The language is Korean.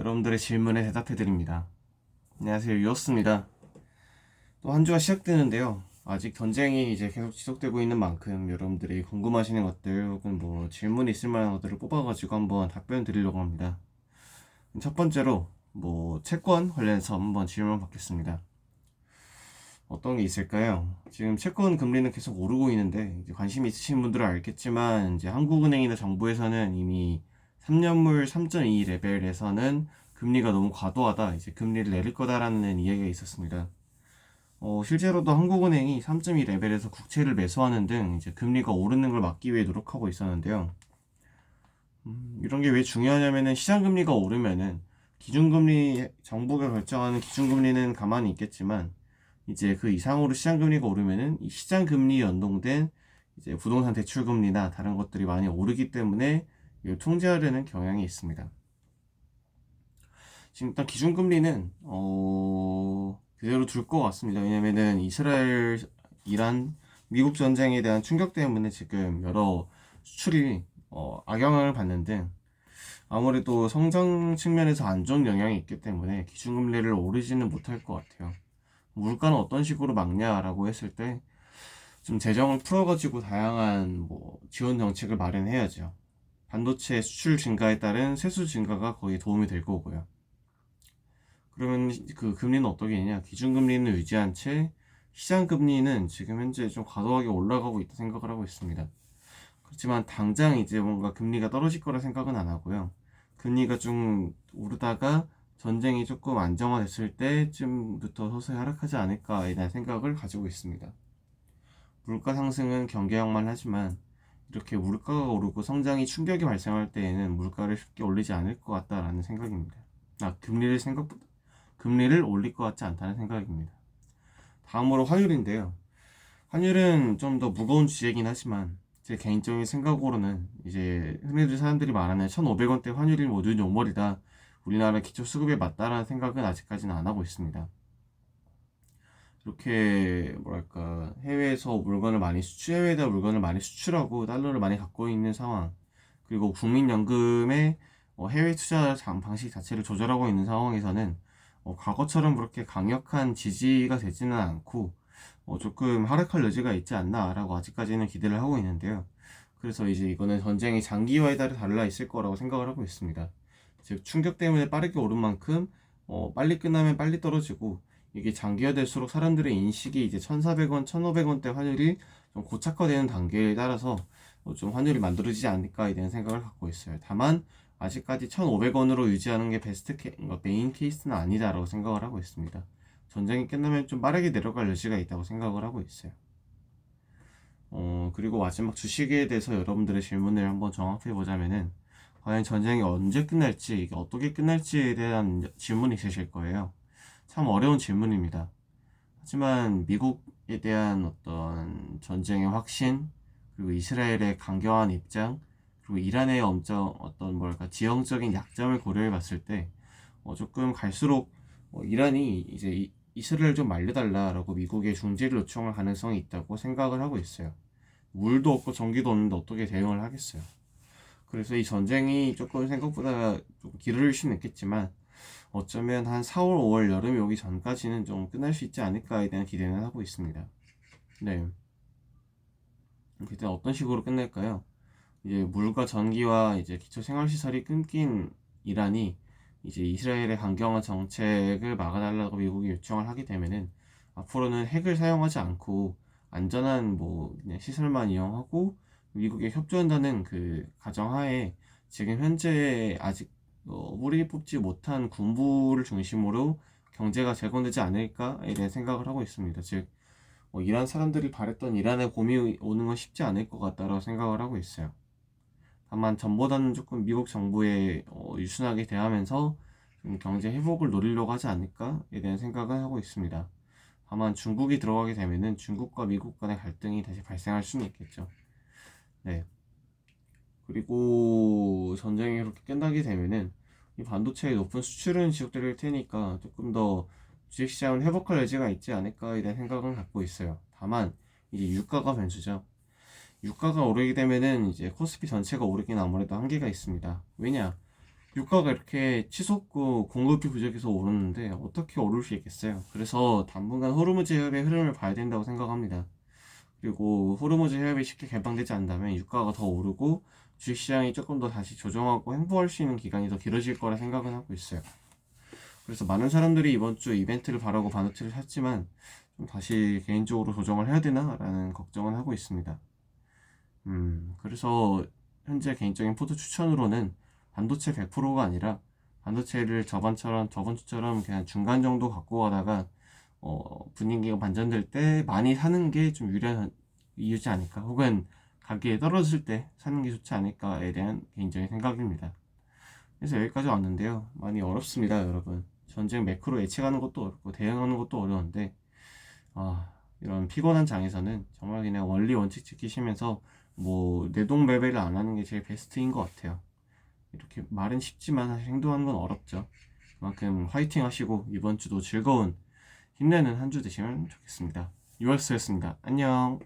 여러분들의 질문에 대답해 드립니다. 안녕하세요, 유어스입니다. 또 한 주가 시작되는데요. 아직 전쟁이 이제 계속 지속되고 있는 만큼 여러분들이 궁금하시는 것들 혹은 뭐 질문이 있을 만한 것들을 뽑아가지고 한번 답변 드리려고 합니다. 첫 번째로 뭐 채권 관련해서 한번 질문 받겠습니다. 어떤 게 있을까요? 지금 채권 금리는 계속 오르고 있는데 이제 관심 있으신 분들은 알겠지만 이제 한국은행이나 정부에서는 이미 3년물 3.2 레벨에서는 금리가 너무 과도하다, 이제 금리를 내릴 거다라는 이야기가 있었습니다. 실제로도 한국은행이 3.2 레벨에서 국채를 매수하는 등 이제 금리가 오르는 걸 막기 위해 노력하고 있었는데요. 이런 게 왜 중요하냐면은 시장 금리가 오르면은 기준금리, 정부가 결정하는 기준금리는 가만히 있겠지만 이제 그 이상으로 시장금리가 오르면은 이 시장금리 연동된 이제 부동산 대출금리나 다른 것들이 많이 오르기 때문에 이걸 통제하려는 경향이 있습니다. 지금 일단 기준금리는 그대로 둘 것 같습니다. 왜냐면은 이스라엘, 이란, 미국 전쟁에 대한 충격 때문에 지금 여러 수출이 악영향을 받는 등 아무래도 성장 측면에서 안 좋은 영향이 있기 때문에 기준금리를 오르지는 못할 것 같아요. 물가는 어떤 식으로 막냐라고 했을 때 좀 재정을 풀어가지고 다양한 뭐 지원 정책을 마련해야죠. 반도체 수출 증가에 따른 세수 증가가 거의 도움이 될 거고요. 그러면 그 금리는 어떻게 되냐? 기준금리는 유지한 채 시장금리는 지금 현재 좀 과도하게 올라가고 있다 생각을 하고 있습니다. 그렇지만 당장 이제 뭔가 금리가 떨어질 거라 생각은 안 하고요. 금리가 좀 오르다가 전쟁이 조금 안정화됐을 때쯤부터 서서히 하락하지 않을까에 대한 생각을 가지고 있습니다. 물가 상승은 경계하만 하지만 이렇게 물가가 오르고 성장이 충격이 발생할 때에는 물가를 쉽게 올리지 않을 것 같다라는 생각입니다. 금리를 올릴 것 같지 않다는 생각입니다. 다음으로 환율인데요. 환율은 좀 더 무거운 주제이긴 하지만 제 개인적인 생각으로는 이제 흔히들 사람들이 말하는 1,500원대 환율이 모두 욕먹이다, 우리나라 기초수급에 맞다라는 생각은 아직까지는 안 하고 있습니다. 이렇게 뭐랄까 해외에다 물건을 많이 수출하고 달러를 많이 갖고 있는 상황, 그리고 국민연금의 해외 투자 방식 자체를 조절하고 있는 상황에서는 과거처럼 그렇게 강력한 지지가 되지는 않고 조금 하락할 여지가 있지 않나라고 아직까지는 기대를 하고 있는데요. 그래서 이제 이거는 전쟁이 장기화에 따라 달라 있을 거라고 생각을 하고 있습니다. 즉 충격 때문에 빠르게 오른 만큼 빨리 끝나면 빨리 떨어지고, 이게 장기화될수록 사람들의 인식이 이제 1,400원, 1,500원대 환율이 좀 고착화되는 단계에 따라서 좀 환율이 만들어지지 않을까에 대한 생각을 갖고 있어요. 다만 아직까지 1,500원으로 유지하는 게 그러니까 메인 케이스는 아니다라고 생각을 하고 있습니다. 전쟁이 끝나면 좀 빠르게 내려갈 여지가 있다고 생각을 하고 있어요. 그리고 마지막 주식에 대해서 여러분들의 질문을 한번 정확히 보자면은 과연 전쟁이 언제 끝날지, 이게 어떻게 끝날지에 대한 질문이 있으실 거예요. 참 어려운 질문입니다. 하지만 미국에 대한 어떤 전쟁의 확신, 그리고 이스라엘의 강경한 입장, 그리고 이란의 엄청 어떤 뭐랄까 지형적인 약점을 고려해 봤을 때 조금 갈수록 이란이 이제 이스라엘 좀 말려달라라고 미국에 중재를 요청할 가능성이 있다고 생각을 하고 있어요. 물도 없고 전기도 없는데 어떻게 대응을 하겠어요. 그래서 이 전쟁이 조금 생각보다 좀 길어질 수는 있겠지만 어쩌면 한 4월, 5월 여름이 오기 전까지는 좀 끝날 수 있지 않을까에 대한 기대는 하고 있습니다. 네. 그때 어떤 식으로 끝낼까요? 이제 물과 전기와 이제 기초 생활시설이 끊긴 이란이 이제 이스라엘의 강경한 정책을 막아달라고 미국이 요청을 하게 되면은 앞으로는 핵을 사용하지 않고 안전한 뭐 그냥 시설만 이용하고 미국에 협조한다는 그 가정하에 지금 현재 아직 뿌리 뽑지 못한 군부를 중심으로 경제가 재건되지 않을까에 대한 생각을 하고 있습니다. 즉 이란 사람들이 바랬던 이란의 봄이 오는 건 쉽지 않을 것 같다라고 생각을 하고 있어요. 다만 전보다는 조금 미국 정부에 유순하게 대하면서 좀 경제 회복을 노리려고 하지 않을까에 대한 생각을 하고 있습니다. 다만 중국이 들어가게 되면은 중국과 미국 간의 갈등이 다시 발생할 수는 있겠죠. 네. 그리고 전쟁이 그렇게 끝나게 되면은 이 반도체의 높은 수출은 지속될 테니까 조금 더 주식시장은 회복할 여지가 있지 않을까에 대한 생각은 갖고 있어요. 다만 이제 유가가 변수죠. 유가가 오르게 되면은 이제 코스피 전체가 오르기는 아무래도 한계가 있습니다. 왜냐? 유가가 이렇게 치솟고 공급이 부족해서 오르는데 어떻게 오를 수 있겠어요? 그래서 당분간 호르무즈 해협의 흐름을 봐야 된다고 생각합니다. 그리고 호르무즈 해협이 쉽게 개방되지 않는다면 유가가 더 오르고 주식시장이 조금 더 다시 조정하고 횡보할 수 있는 기간이 더 길어질 거라 생각은 하고 있어요. 그래서 많은 사람들이 이번 주 이벤트를 바라고 바누트를 샀지만 좀 다시 개인적으로 조정을 해야 되나? 라는 걱정은 하고 있습니다. 그래서 현재 개인적인 포트 추천으로는 반도체 100%가 아니라 반도체를 저번 주처럼 그냥 중간 정도 갖고 가다가 분위기가 반전될 때 많이 사는 게 좀 유리한 이유지 않을까, 혹은 가격이 떨어질 때 사는 게 좋지 않을까에 대한 개인적인 생각입니다. 그래서 여기까지 왔는데요. 많이 어렵습니다, 여러분. 전쟁 매크로 예측하는 것도 어렵고 대응하는 것도 어려운데 이런 피곤한 장에서는 정말 그냥 원리 원칙 지키시면서 뭐 내동매매를 안 하는 게 제일 베스트인 것 같아요. 이렇게 말은 쉽지만 사실 행동하는 건 어렵죠. 그만큼 화이팅 하시고 이번 주도 즐거운 힘내는 한 주 되시면 좋겠습니다. 유얼스였습니다. 안녕.